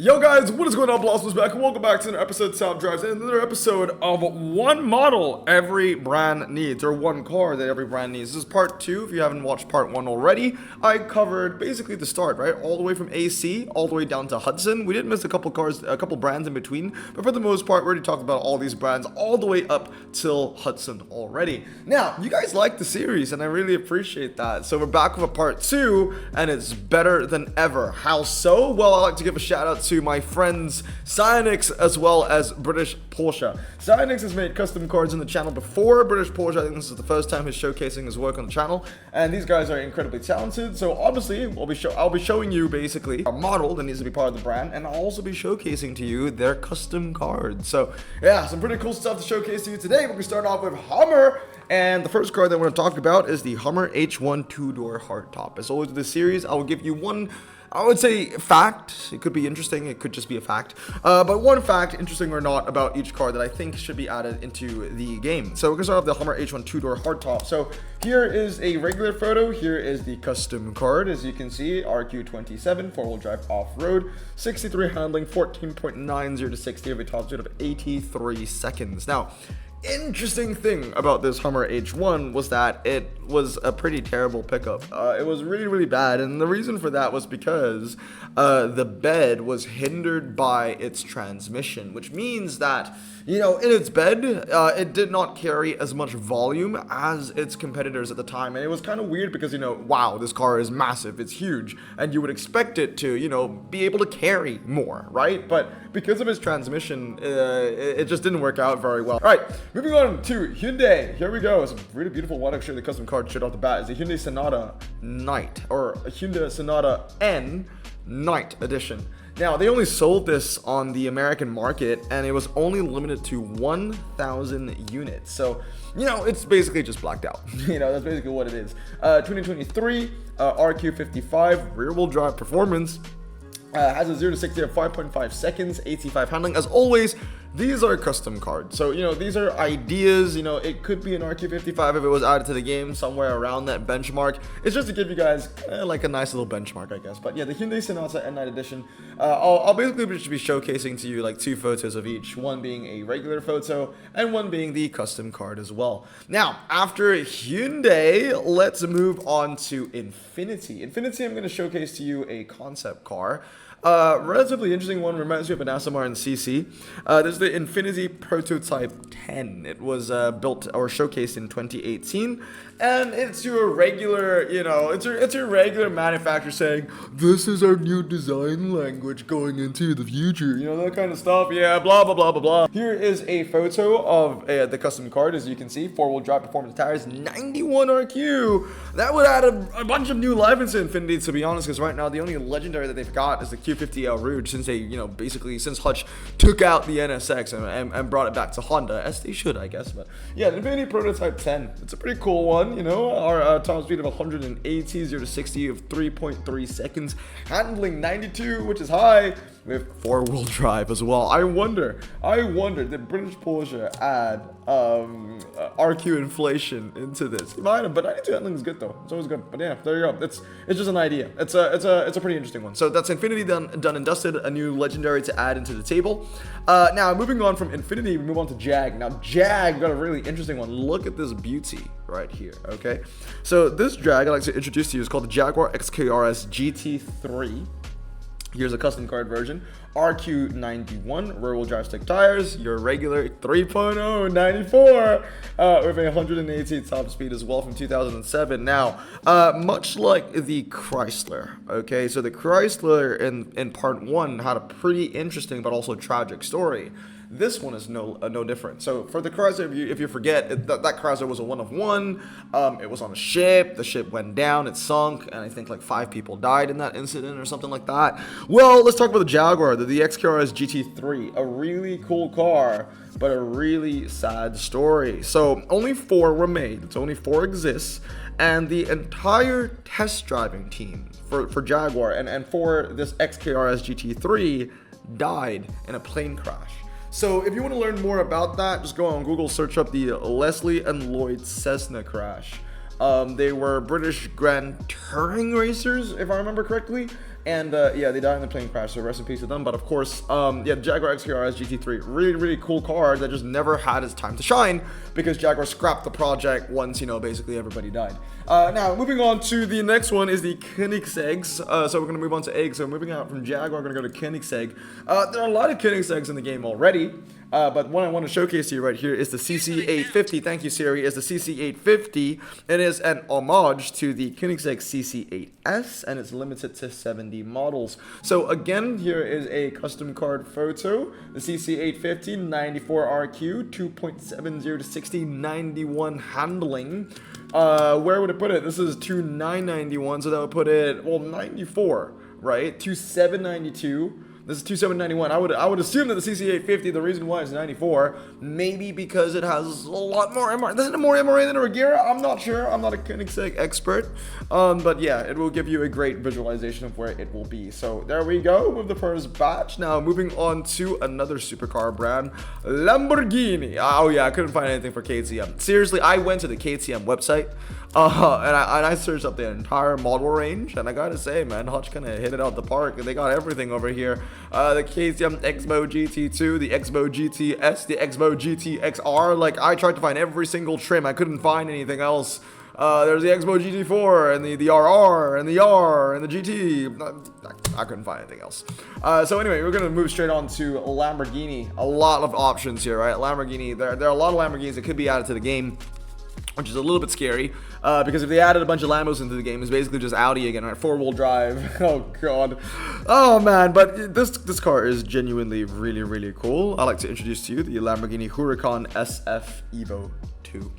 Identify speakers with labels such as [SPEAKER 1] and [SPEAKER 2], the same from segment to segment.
[SPEAKER 1] Yo guys, what is going on? Blossom's back and welcome back to another episode of South Drives, and another episode of one model every brand needs, or one car that every brand needs. This is part 2. If you haven't watched part 1 already, I covered basically the start, right? All the way from AC, all the way down to Hudson. We did miss a couple cars, a couple brands in between, but for the most part, we already talked about all these brands all the way up till Hudson already. Now, you guys like the series, and I really appreciate that. So we're back with a part 2, and it's better than ever. How so? Well, I'd like to give a shout out to my friends Cyanix as well as BritishPorsche. Cyanix has made custom cards in the channel before. BritishPorsche, I think this is the first time he's showcasing his work on the channel, and these guys are incredibly talented. So obviously, I'll be showing you basically a model that needs to be part of the brand, and I'll also be showcasing to you their custom cards. So yeah, some pretty cool stuff to showcase to you today. We're gonna start off with Hummer. And the first car that we're going to talk about is the Hummer H1 two-door hardtop. As always with this series, I will give you one, I would say, fact. It could be interesting, it could just be a fact. But one fact, interesting or not, about each car that I think should be added into the game. So we're going to start off the Hummer H1 two-door hardtop. So here is a regular photo. Here is the custom card. As you can see, RQ27, four-wheel drive off-road, 63 handling, 14.90 to 60 of a top speed of 83 seconds. Now, interesting thing about this Hummer H1 was that it was a pretty terrible pickup. It was really bad, and the reason for that was because the bed was hindered by its transmission, which means that, you know, in its bed, it did not carry as much volume as its competitors at the time. And it was kind of weird because, you know, wow, this car is massive, it's huge, and you would expect it to, you know, be able to carry more, right? But because of its transmission, it just didn't work out very well. All right, moving on to Hyundai. Here we go. It's a really beautiful one. Actually, the custom card straight off the bat is the Hyundai Sonata Night, or a Hyundai Sonata N Night Edition. Now, they only sold this on the American market, and it was only limited to 1,000 units. So, you know, it's basically just blacked out. You know, that's basically what it is. 2023 RQ55 rear-wheel drive performance. Has a 0 to 60 of 5.5 seconds, 85 handling. As always, these are custom cards. So, you know, these are ideas. You know, it could be an RQ55 if it was added to the game somewhere around that benchmark. It's just to give you guys like a nice little benchmark, I guess. But yeah, the Hyundai Sonata N Night Edition. I'll basically just be showcasing to you like 2 photos of each. One being a regular photo and one being the custom card as well. Now, after Hyundai, let's move on to Infiniti. Infiniti, I'm going to showcase to you a concept car. Relatively interesting one, reminds me of an SMR and CC. This is the Infiniti Prototype 10. It was built or showcased in 2018, and it's your regular, you know, it's your regular manufacturer saying, this is our new design language going into the future, you know, that kind of stuff. Yeah, blah blah blah blah blah. Here is a photo of the custom card. As you can see, four-wheel drive performance tires, 91 RQ. That would add a bunch of new life into Infiniti, to be honest, because right now the only legendary that they've got is the Q50L Rouge, since they, you know, basically since Hutch took out the NSX and brought it back to Honda, as they should, I guess. But yeah, the Infiniti Prototype 10, it's a pretty cool one, you know. Our top speed of 180, 0 to 60 of 3.3 seconds, handling 92, which is high, with four-wheel drive as well. I wonder, did BritishPorsche add RQ inflation into this? You might have, but 92 handling is good though. It's always good. But yeah, there you go. It's just an idea. It's a pretty interesting one. So that's Infiniti done and dusted. A new legendary to add into the table. Now moving on from Infiniti, we move on to Jag. Now Jag got a really interesting one. Look at this beauty right here. Okay, so this Jag I'd like to introduce to you is called the Jaguar XKRS GT3. Here's a custom card version. RQ91 rear-wheel drive stick tires, your regular 3.0 94 with a 180 top speed as well from 2007. Now, much like the Chrysler, okay, so the Chrysler in part 1 had a pretty interesting but also tragic story. This one is no different. So for the Chrysler, if you forget, that Chrysler was a one of one. It was on a ship. The ship went down. It sunk, and I think like 5 people died in that incident or something like that. Well, let's talk about the Jaguar, the XKRS GT3. A really cool car, but a really sad story. So only 4 were made. It's only 4 exists, and the entire test driving team for Jaguar and for this XKRS GT3 died in a plane crash. So if you want to learn more about that, just go on Google, search up the Leslie and Lloyd Cessna crash. They were British Grand Touring racers, if I remember correctly, And yeah, they died in the plane crash, so rest in peace to them. But of course, yeah, the Jaguar XKRS GT3, really, really cool car that just never had its time to shine because Jaguar scrapped the project once, you know, basically everybody died. Now, moving on to the next one is the Koenigseggs. So we're going to move on to eggs. So moving out from Jaguar, we're going to go to Koenigsegg. There are a lot of Koenigsegg's in the game already. But one I want to showcase to you right here is the CC850. Thank you, Siri. Is the CC850. It is an homage to the Koenigsegg CC8S, and it's limited to 70 models. So again, here is a custom card photo. The CC850, 94 RQ, 2.70 to 60, 91 handling. Where would it put it? This is 2991, so that would put it, well, 94, right? 2792. This is 2791. I would assume that the CC850, the reason why it's 94, maybe because it has a lot more MRA. Doesn't it more MRA than a Regera? I'm not sure. I'm not a Koenigsegg expert. But yeah, it will give you a great visualization of where it will be. So there we go with the first batch. Now moving on to another supercar brand, Lamborghini. Oh yeah, I couldn't find anything for KTM. Seriously, I went to the KTM website. And I searched up the entire model range, and I gotta say, man, Hutch kind of hit it out the park. They got everything over here. The KTM Expo GT2, the Expo GTS, the Expo GTXR. Like, I tried to find every single trim. I couldn't find anything else. There's the Expo GT4 and the RR and the R and the GT. I couldn't find anything else. So anyway, we're gonna move straight on to Lamborghini. A lot of options here, right? Lamborghini. There are a lot of Lamborghinis that could be added to the game, which is a little bit scary, because if they added a bunch of Lambos into the game, it's basically just Audi again, right? Four-wheel drive. Oh god. Oh man, but this car is genuinely really, really cool. I'd like to introduce to you the Lamborghini Huracan SF Evo 2.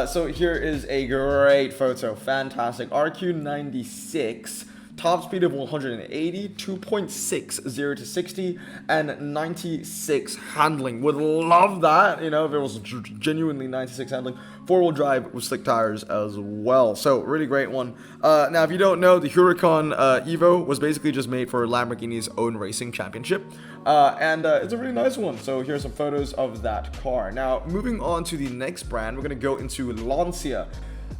[SPEAKER 1] So here is a great photo. Fantastic. RQ96. Top speed of 180, 2.60 to 60, and 96 handling. Would love that, you know, if it was genuinely 96 handling. Four-wheel drive with slick tires as well. So, really great one. Now, if you don't know, the Huracan Evo was basically just made for Lamborghini's own racing championship. And it's a really nice one. So, here's some photos of that car. Now, moving on to the next brand, we're going to go into Lancia.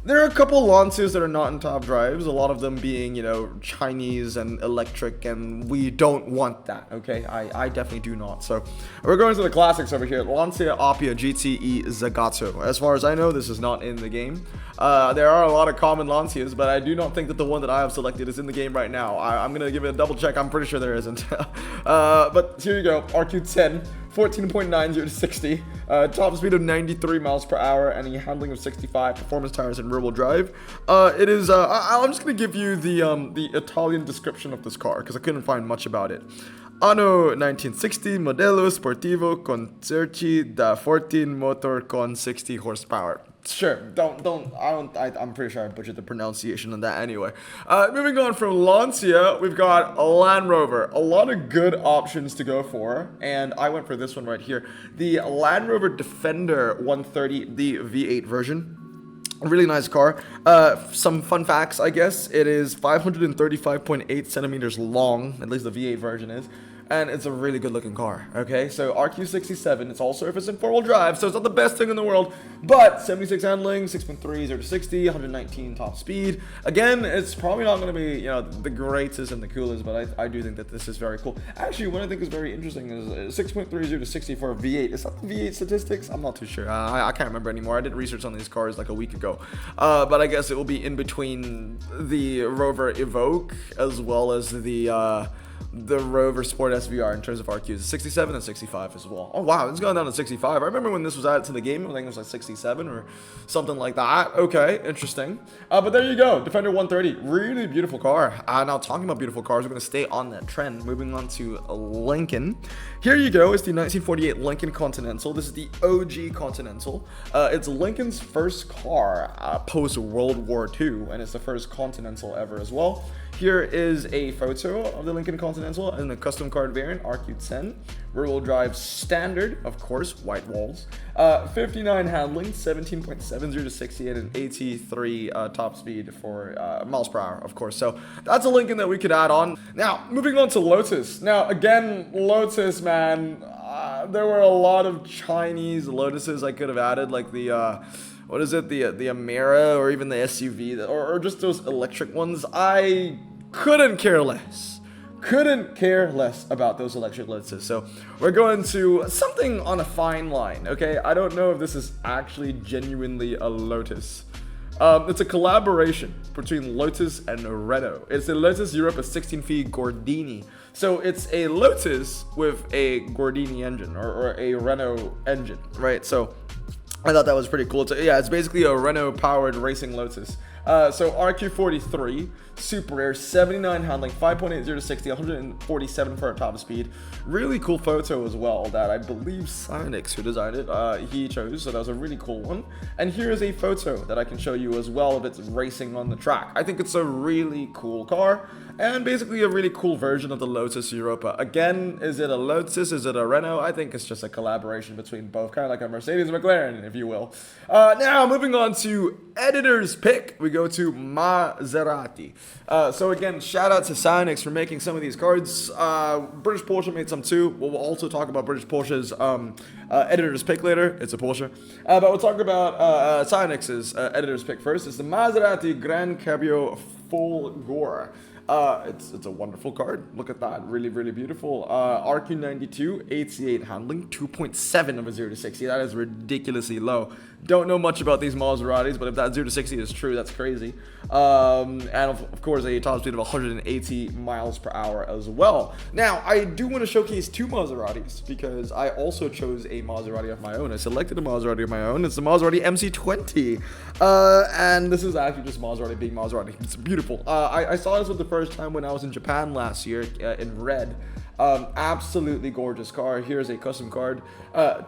[SPEAKER 1] There are a couple Lancias that are not in top drives, a lot of them being, you know, Chinese and electric, and we don't want that, okay? I definitely do not. So we're going to the classics over here. Lancia Appia GTE Zagato. As far as I know, this is not in the game. There are a lot of common Lancias, but I do not think that the one that I have selected is in the game right now. I'm going to give it a double check. I'm pretty sure there isn't. But here you go, RQ10. 14.90 to 60, top speed of 93 miles per hour, and a handling of 65, performance tires and rear-wheel drive. It is, I'm just going to give you the Italian description of this car, because I couldn't find much about it. Anno 1960, modello sportivo concerti da 14 motor con 60 horsepower. Sure, I'm pretty sure I butchered the pronunciation on that anyway. Moving on from Lancia, we've got a Land Rover. A lot of good options to go for, and I went for this one right here. The Land Rover Defender 130, the V8 version. A really nice car. Some fun facts, I guess. It is 535.8 centimeters long, at least the V8 version is. And it's a really good looking car, okay? So RQ67, it's all surface and four-wheel drive, so it's not the best thing in the world, but 76 handling, 6.3, 0 to 60, 119 top speed. Again, it's probably not going to be, you know, the greatest and the coolest, but I do think that this is very cool. Actually, what I think is very interesting is 6.30 to 60 for a V8. Is that the V8 statistics? I'm not too sure. I can't remember anymore. I did research on these cars like a week ago. But I guess it will be in between the Rover Evoque as well as the Rover Sport SVR in terms of RQs. 67 and 65 as well. Oh wow, it's going down to 65. I remember when this was added to the game, I think it was like 67 or something like that. Okay, interesting. But there you go, Defender 130. Really beautiful car. Now talking about beautiful cars, we're going to stay on that trend. Moving on to Lincoln. Here you go, it's the 1948 Lincoln Continental. This is the OG Continental. It's Lincoln's first car post-World War II, and it's the first Continental ever as well. Here is a photo of the Lincoln Continental in the custom card variant, RQ10. Rear-wheel drive standard, of course, white walls. 59 handling, 17.70 to 68, and 83 top speed for miles per hour, of course. So that's a Lincoln that we could add on. Now, moving on to Lotus. Now, again, Lotus, man, there were a lot of Chinese Lotuses I could have added, like the... what is it, the Amira, or even the SUV, or just those electric ones. I couldn't care less. Couldn't care less about those electric Lotuses. So we're going to something on a fine line, okay? I don't know if this is actually genuinely a Lotus. It's a collaboration between Lotus and Renault. It's a Lotus Europa 16V Gordini. So it's a Lotus with a Gordini engine or a Renault engine, right? So I thought that was pretty cool. So yeah, it's basically a Renault-powered racing Lotus. So RQ43, super rare, 79 handling, 5.80 to 60, 147 for a top speed. Really cool photo as well that I believe Cyanix, who designed it, he chose. So that was a really cool one. And here is a photo that I can show you as well of it's racing on the track. I think it's a really cool car and basically a really cool version of the Lotus Europa. Again, is it a Lotus? Is it a Renault? I think it's just a collaboration between both, kind of like a Mercedes and McLaren, if you will. Now, moving on to editor's pick, we go to Maserati. So again, shout out to Cyanix for making some of these cards. British Porsche made some too. We'll also talk about British Porsche's editor's pick later. It's a Porsche. But we'll talk about Cyanix's editor's pick first. It's the Maserati Gran Cabrio Folgore. It's a wonderful card. Look at that. Really, really beautiful. RQ92, 88 handling, 2.7 of a 0 to 60. That is ridiculously low. Don't know much about these Maseratis, but if that 0 to 60 is true, that's crazy. And of course, a top speed of 180 miles per hour as well. Now, I do want to showcase two Maseratis because I also chose a Maserati of my own. I selected a Maserati of my own. It's the Maserati MC20. And this is actually just Maserati being Maserati. It's beautiful. I saw this for the first time when I was in Japan last year in red. Absolutely gorgeous car. Here's a custom card.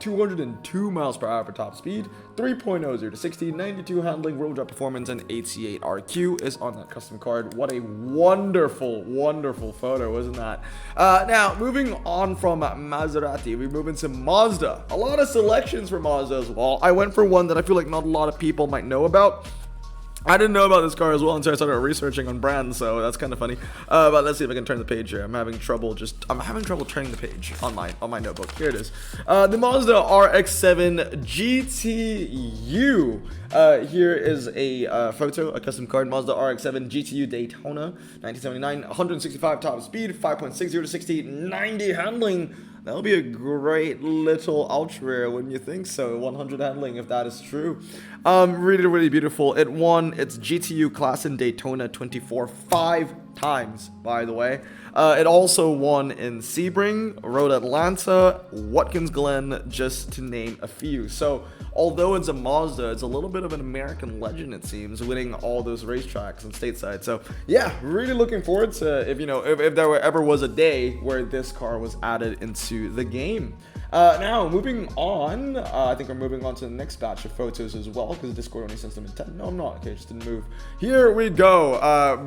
[SPEAKER 1] 202 miles per hour for top speed, 3.0 0 to 60, 92 handling, road drop performance, and 88 RQ is on that custom card. What a wonderful, wonderful photo, isn't that? Now, moving on from Maserati, we move into Mazda. A lot of selections for Mazda as well. I went for one that I feel like not a lot of people might know about. I didn't know about this car as well until I started researching on brands, so that's kind of funny. But let's see if I can turn the page here. I'm having trouble turning the page on my notebook. Here it is. The Mazda RX-7 GTU. Here is a photo, a custom card. Mazda RX-7 GTU Daytona, 1979, 165 top speed, 5.60 to 60, 90 handling. That'll be a great little ultra rare, wouldn't you think so? 100 handling, if that is true. Really, really beautiful. It won its GTU class in Daytona 24 5 times, by the way. It also won in Sebring, Road Atlanta, Watkins Glen, just to name a few. So, although it's a Mazda, it's a little bit of an American legend, it seems, winning all those racetracks and stateside. So, yeah, really looking forward to if there ever was a day where this car was added into the game. Now, moving on, I think we're moving on to the next batch of photos as well, because Discord only sends them in 10. No, I'm not. Okay, just didn't move. Here we go.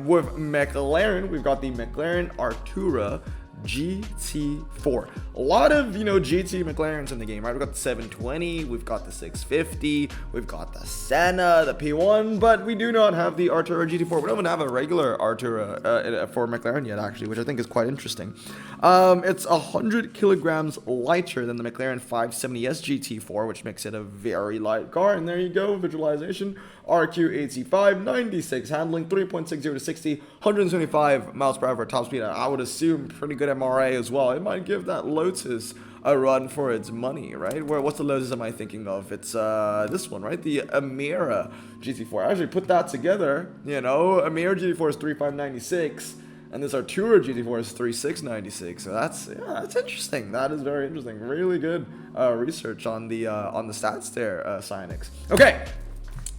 [SPEAKER 1] With McLaren, we've got the McLaren Artura GT4. A lot of, GT McLarens in the game, right? We've got the 720, we've got the 650, we've got the Senna, the P1, but we do not have the Artura GT4. We don't even have a regular Artura for McLaren yet, actually, which I think is quite interesting. It's 100 kilograms lighter than the McLaren 570S GT4, which makes it a very light car. And there you go, visualization. RQ85, 96 handling, 3.60 to 60, 175 miles per hour for top speed. I would assume pretty good MRA as well. It might give that Lotus a run for its money, right? What's the Lotus am I thinking of? It's this one, right? The Amira GT4. I actually put that together, Amira GT4 is 3596. And this Artura GT4 is 3696. So that's interesting. That is very interesting. Really good research on the stats there, Cyanix. Okay.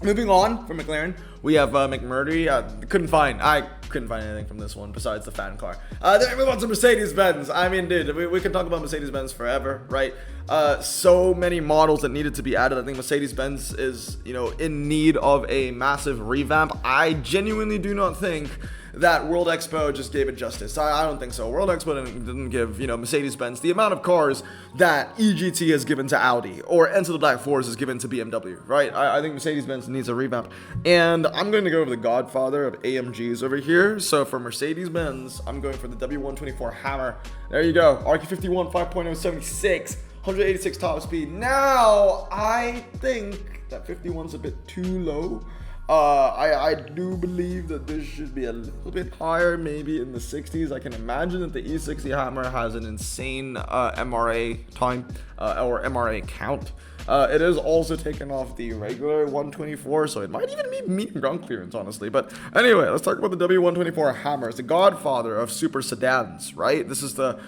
[SPEAKER 1] Moving on from McLaren, we have McMurdy. I couldn't find anything from this one besides the fan car. Then we move on to Mercedes-Benz. I mean, dude, we can talk about Mercedes-Benz forever, right? So many models that needed to be added. I think Mercedes-Benz is, in need of a massive revamp. I genuinely do not think that World Expo just gave it justice. I don't think so. World Expo didn't give, Mercedes-Benz the amount of cars that EGT has given to Audi or Into the Black Forest has given to BMW, right? I think Mercedes-Benz needs a revamp. And I'm going to go over the godfather of AMGs over here. So for Mercedes-Benz, I'm going for the W124 Hammer. There you go. RQ51 5.0 76, 186 top speed. Now, I think that 51's a bit too low. I do believe that this should be a little bit higher, maybe in the 60s. I can imagine that the E60 Hammer has an insane MRA time or MRA count. It is also taken off the regular 124, so it might even be medium ground clearance, honestly. But anyway, let's talk about the W124 Hammer. It's the godfather of super sedans, right? This is the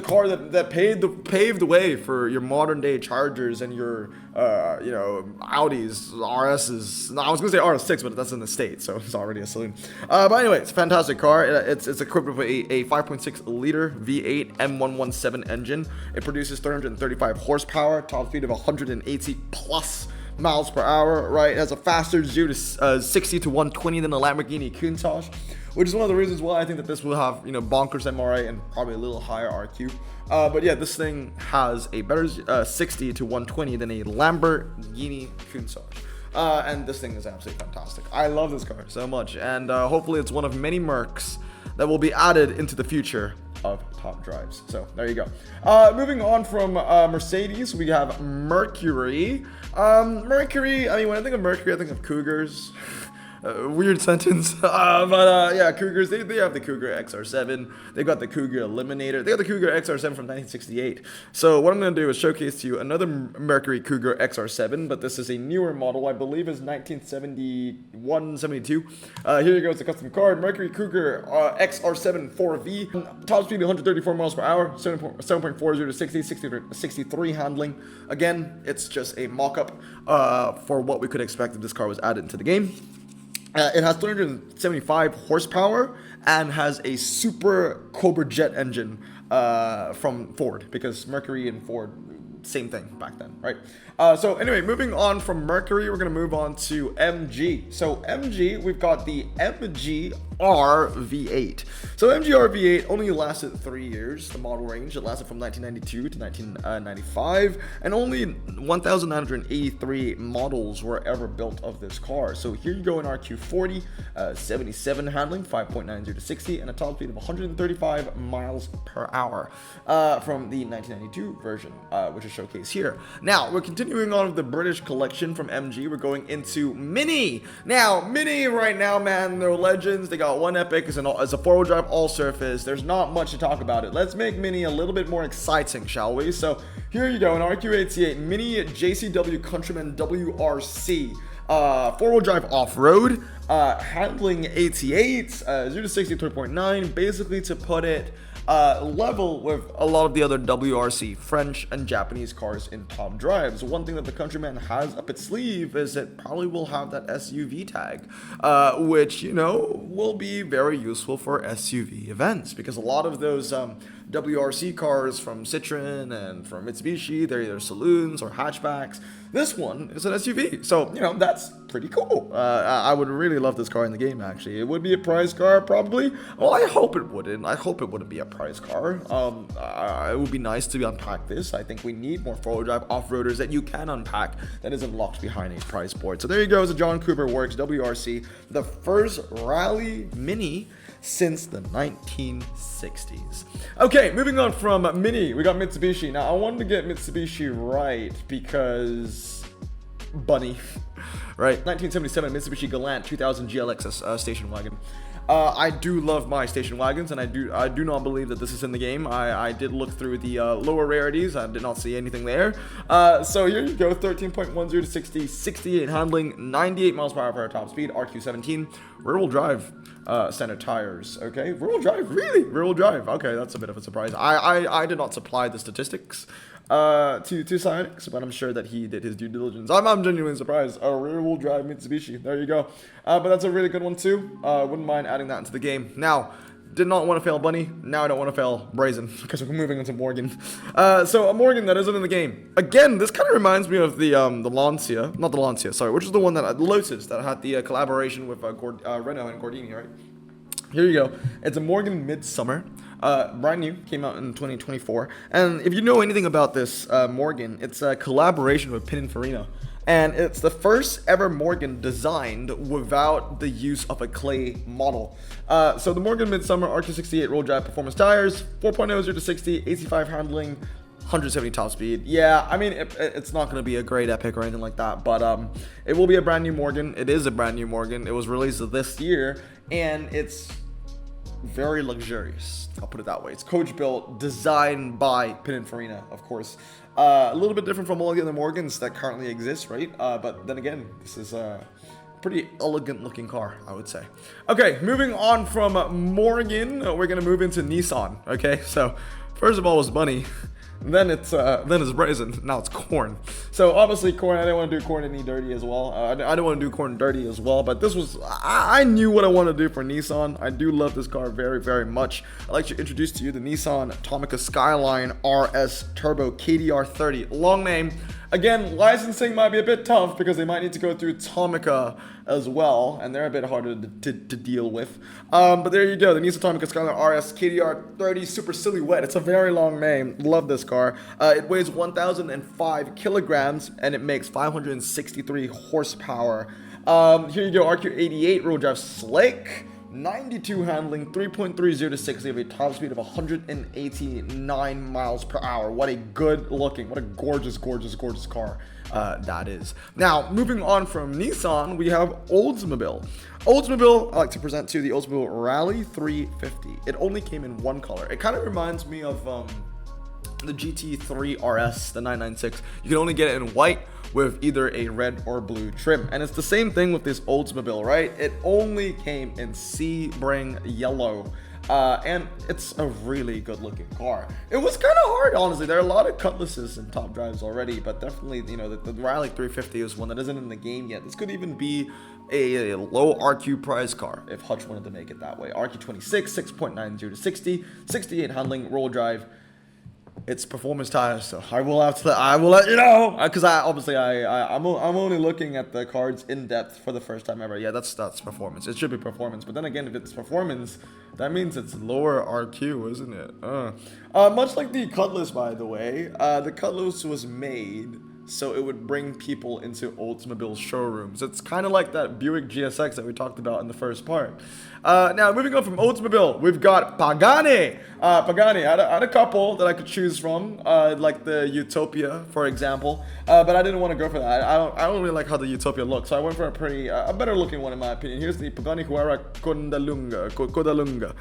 [SPEAKER 1] car that paved the way for your modern day Chargers and your Audis, RSs. No, I was gonna say RS6, but that's in the States, so it's already a saloon. But anyway, it's a fantastic car. It's equipped with a 5.6 liter V8 M117 engine. It produces 335 horsepower, top speed of 180 plus miles per hour, right? It has a faster 0 to 60 to 120 than the Lamborghini Countach, which is one of the reasons why I think that this will have, bonkers MRA and probably a little higher RQ. But yeah, this thing has a better 60 to 120 than a Lamborghini Countach. And this thing is absolutely fantastic. I love this car so much, and hopefully it's one of many Mercs that will be added into the future of top drives. So there you go. Moving on from Mercedes, we have Mercury. Mercury, I mean, when I think of Mercury, I think of Cougars. Weird sentence. Yeah, Cougars, they have the Cougar XR7. They've got the Cougar Eliminator. They got the Cougar XR7 from 1968. So what I'm going to do is showcase to you another Mercury Cougar XR7, but this is a newer model. I believe is 1971, 72. Here you go. It's a custom card. Mercury Cougar XR7 4V. Top speed 134 miles per hour. 7.40 to 60, 63 handling. Again, it's just a mock-up for what we could expect if this car was added into the game. It has 375 horsepower and has a super Cobra jet engine from Ford, because Mercury and Ford, same thing back then, right? So anyway, moving on from Mercury, we're going to move on to MG. So MG, we've got the MG R V8. So MG R V8 only lasted 3 years, the model range. It lasted from 1992 to 1995, and only 1,983 models were ever built of this car. So here you go in RQ40, 77 handling, 5.90 to 60, and a top speed of 135 miles per hour from the 1992 version, which is showcased here. Now, we're continuing on with the British collection from MG. We're going into Mini. Now, Mini right now, man, they're legends. They got one epic as a four-wheel drive all-surface. There's not much to talk about it. Let's make Mini a little bit more exciting, shall we? So here you go, an RQ88 Mini JCW Countryman WRC. Four-wheel drive off-road, handling 88, 0 to 60 3.9, basically to put it level with a lot of the other WRC French and Japanese cars in top drives. One thing that the Countryman has up its sleeve is it probably will have that SUV tag, which, will be very useful for SUV events, because a lot of those WRC cars from Citroen and from Mitsubishi, they're either saloons or hatchbacks. This one is an SUV, so that's pretty cool. I would really love this car in the game. Actually, it would be a prize car probably. Well, I hope it wouldn't. I hope it wouldn't be a prize car. It would be nice to unpack this. I think we need more four-wheel drive off-roaders that you can unpack that isn't locked behind a prize board. So there you go. It's a John Cooper Works WRC, the first rally Mini since the 1960s. Okay, moving on from Mini, we got Mitsubishi. Now, I wanted to get Mitsubishi right because Bunny, right? 1977 Mitsubishi Galant 2000 GLX station wagon. I do love my station wagons, and I do not believe that this is in the game. I did look through the lower rarities. I did not see anything there. So here you go, 13.10 to 60, 68 handling, 98 miles per hour for our top speed, RQ17, rear-wheel drive, standard tires. Okay, rear-wheel drive, really? Rear-wheel drive. Okay, that's a bit of a surprise. I did not supply the statistics to Cyanix, but I'm sure that he did his due diligence. I'm genuinely surprised. A rear-wheel drive Mitsubishi. There you go. But that's a really good one too. Wouldn't mind adding that into the game. Now, did not want to fail Bunny. Now I don't want to fail Brazen, because we're moving into Morgan. So a Morgan that isn't in the game. Again, this kind of reminds me of the Lancia, not the Lancia, sorry, which is the one that Lotus that had the collaboration with Renault and Gordini, right? Here you go. It's a Morgan Midsummer. Brand new, came out in 2024. And if you know anything about this Morgan, it's a collaboration with Pininfarina. And it's the first ever Morgan designed without the use of a clay model. So the Morgan Midsummer RQ68 roll drive performance tires, 4.0 0 to 60, 85 handling, 170 top speed. Yeah, I mean, it's not going to be a great epic or anything like that, but it will be a brand new Morgan. It is a brand new Morgan. It was released this year, and it's very luxurious. I'll put it that way. It's coach built, designed by Pininfarina, of course. A little bit different from all the other Morgans that currently exist, right? But then again, this is a pretty elegant looking car, I would say. Okay, moving on from Morgan, we're gonna move into Nissan. Okay, so first of all was Bunny. Then it's Brazen. Now it's Corn. So obviously Corn. I didn't want to do Corn any dirty as well. I didn't want to do Corn dirty as well. But this was. I knew what I wanted to do for Nissan. I do love this car very, very much. I'd like to introduce to you the Nissan Tomica Skyline RS Turbo KDR 30. Long name. Again, licensing might be a bit tough because they might need to go through Tomica as well, and they're a bit harder to deal with. But there you go, the Nissan Tomica Skyline RS KDR 30 Super Silhouette. It's a very long name. Love this car. It weighs 1,005 kilograms, and it makes 563 horsepower. Here you go, RQ88 rear drive slick. 92 handling, 3.30 to 60 of a top speed of 189 miles per hour. What a good looking, what a gorgeous, gorgeous, gorgeous car that is. Now, moving on from Nissan, we have Oldsmobile. Oldsmobile, I like to present to you the Oldsmobile Rally 350. It only came in one color. It kind of reminds me of the GT3 RS, the 996. You can only get it in white with either a red or blue trim, and it's the same thing with this Oldsmobile, right? It only came in Sebring yellow, and it's a really good looking car. It was kind of hard, honestly. There are a lot of Cutlasses and top drives already, but definitely, you know, the Rally 350 is one that isn't in the game yet. This could even be a low RQ prize car if Hutch wanted to make it that way. RQ26, 6.90 to 60, 68 handling, roll drive. It's performance tires, so I will let you know, because I'm only looking at the cards in depth for the first time ever. Yeah, that's performance. It should be performance, but then again, if it's performance, that means it's lower RQ, isn't it? Much like the Cutlass, by the way, the Cutlass was made so it would bring people into Oldsmobile showrooms. It's kind of like that Buick GSX that we talked about in the first part. Now, moving on from Oldsmobile, we've got Pagani. Pagani, I had a couple that I could choose from, like the Utopia, for example, but I didn't want to go for that. I don't really like how the Utopia looks, so I went for a better looking one in my opinion. Here's the Pagani Huayra Codalunga.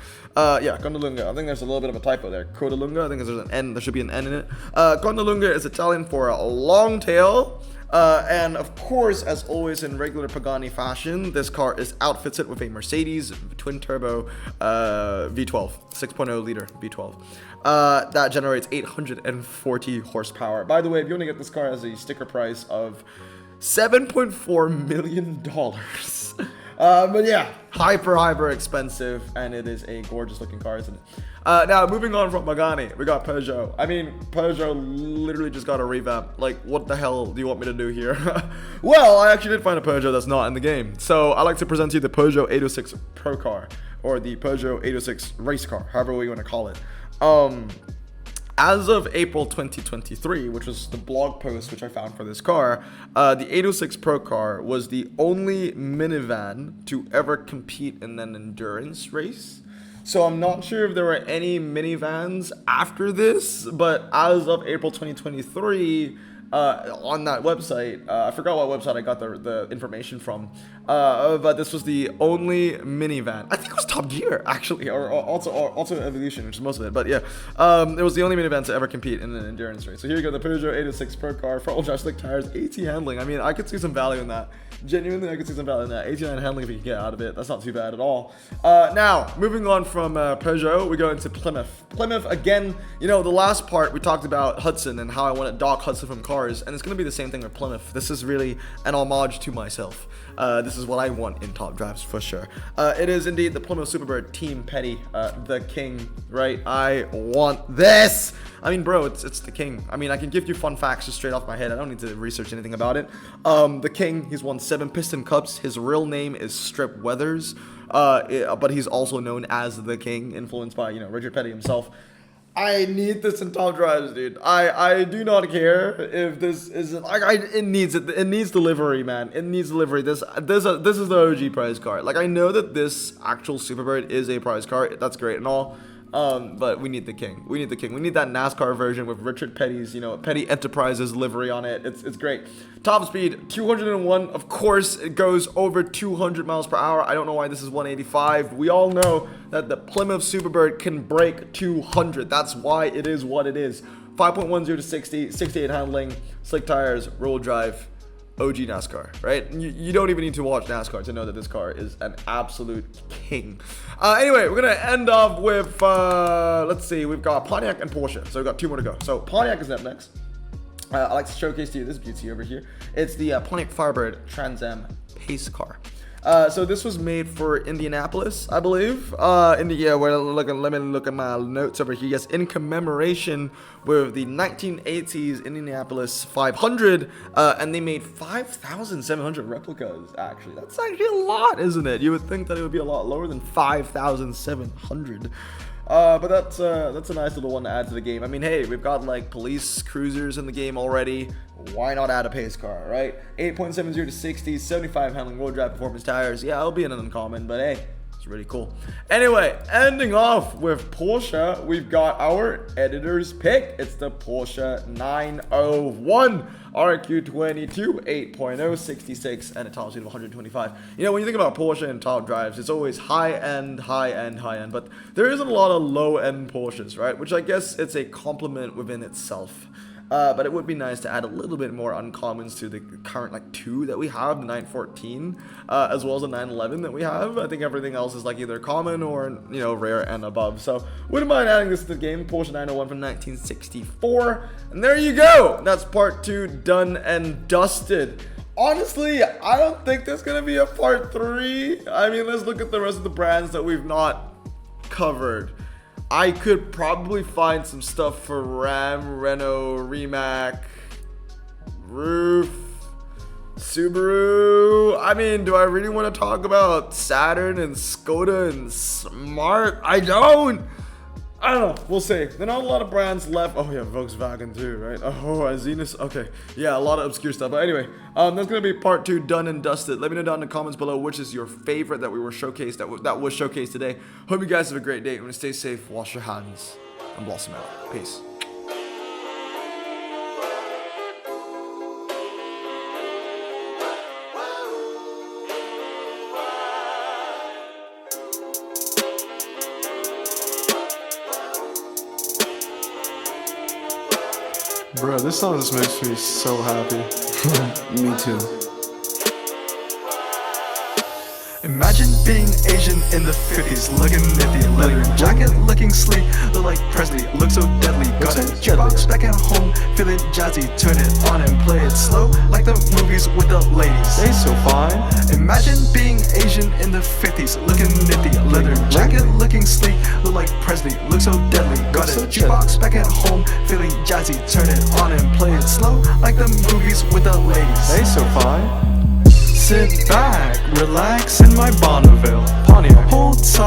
[SPEAKER 1] Yeah, Codalunga. I think there's a little bit of a typo there. Codalunga, I think there's an N, there should be an N in it. Codalunga is Italian for a long tail. And of course, as always in regular Pagani fashion, this car is outfitted with a Mercedes twin turbo V12, 6.0 liter V12 that generates 840 horsepower. By the way, if you want to get this car as a sticker price of $7.4 million. But yeah, hyper expensive, and it is a gorgeous looking car, isn't it? Now, moving on from Pagani, we got Pojo. I mean, Pojo literally just got a revamp. Like, what the hell do you want me to do here? Well, I actually did find a Pojo that's not in the game. So, I like to present to you the Pojo 806 Pro car, or the Pojo 806 race car, however you want to call it. As of April 2023, which was the blog post which I found for this car, the 806 Pro car was the only minivan to ever compete in an endurance race. So I'm not sure if there were any minivans after this, but as of April 2023, on that website, I forgot what website I got the information from, but this was the only minivan. I think it was Top Gear, actually, or also Evolution, which is most of it, but yeah, it was the only minivan to ever compete in an endurance race. So here you go, the Peugeot 806 Pro car, front-wheel drive slick tires, AT handling. I mean, I could see some value in that. Genuinely, I could see some value in that. 89 handling if you can get out of it. That's not too bad at all. Now, moving on from Peugeot, we go into Plymouth. Plymouth, again, you know, the last part we talked about Hudson and how I want to dock Hudson from cars, and it's going to be the same thing with Plymouth. This is really an homage to myself. This is what I want in top drives for sure. It is indeed the Plymouth Superbird Team Petty, the king, right? I want this. I mean, bro, it's the king. I mean, I can give you fun facts just straight off my head. I don't need to research anything about it. The king, he's won 7 Piston Cups. His real name is Strip Weathers, but he's also known as the king, influenced by, you know, Richard Petty himself. I need this in top drives, dude. I do not care if this isn't like it needs it. It needs delivery, man. It needs delivery. This is the OG prize car. Like, I know that this actual Superbird is a prize car. That's great and all. But we need the king. We need the king. We need that NASCAR version with Richard Petty's, you know, Petty Enterprises livery on it. It's great. Top speed, 201. Of course, it goes over 200 miles per hour. I don't know why this is 185. We all know that the Plymouth Superbird can break 200. That's why it is what it is. 5.10 to 60, 68 handling, slick tires, roll drive. OG NASCAR, right? You don't even need to watch NASCAR to know that this car is an absolute king. Anyway, we're gonna end off with, let's see, we've got Pontiac and Porsche. So we've got 2 more to go. So Pontiac is up next. I like to showcase to you this beauty over here. It's the Pontiac Firebird Trans Am pace car. So this was made for Indianapolis, I believe. Let me look at my notes over here. Yes, in commemoration with the 1980s Indianapolis 500, and they made 5,700 replicas. Actually, that's actually a lot, isn't it? You would think that it would be a lot lower than 5,700. But that's a nice little one to add to the game. I mean, hey, we've got like police cruisers in the game already. Why not add a pace car, right? 8.70 to 60, 75 handling, road drive, performance tires. Yeah, it'll be an uncommon, but hey, it's really cool. Anyway, ending off with Porsche, we've got our editor's pick. It's the Porsche 901 RQ22 8.0 66 and a top speed of 125. You know, when you think about Porsche and top drives, it's always high end, but there isn't a lot of low end Porsches, right? Which I guess it's a compliment within itself. But it would be nice to add a little bit more uncommons to the current like 2 that we have, the 914, as well as the 911 that we have. I think everything else is like either common or, you know, rare and above. So wouldn't mind adding this to the game. Porsche 901 from 1964. And there you go. That's part 2 done and dusted. Honestly, I don't think there's going to be a part 3. I mean, let's look at the rest of the brands that we've not covered. I could probably find some stuff for Ram, Renault, Rimac, Roof, Subaru. I mean, do I really want to talk about Saturn and Skoda and Smart? I don't know. We'll see. There are not a lot of brands left. Oh yeah, Volkswagen too, right? Oh, Zenus. Okay, yeah, a lot of obscure stuff. But anyway, that's gonna be part 2 done and dusted. Let me know down in the comments below which is your favorite that we were showcased, that was showcased today. Hope you guys have a great day. I'm gonna stay safe, wash your hands, and blossom out. Peace.
[SPEAKER 2] Bro, this song just makes me so happy.
[SPEAKER 3] Me too.
[SPEAKER 4] Imagine being Asian in the 50s, looking nifty, leather jacket, looking sleek, look like Presley, look so deadly. Got a jukebox back at home, feeling jazzy, turn it on and play it slow, like the movies with the ladies.
[SPEAKER 2] They so fine.
[SPEAKER 4] Imagine being Asian in the 50s, looking nifty, leather jacket, looking sleek, look like Presley, look so deadly. Got a jukebox back at home, feeling jazzy, turn it on and play it slow, like the movies with the ladies.
[SPEAKER 2] They so fine.
[SPEAKER 4] Sit back, relax in my Bonneville, Pontiac, hold tight.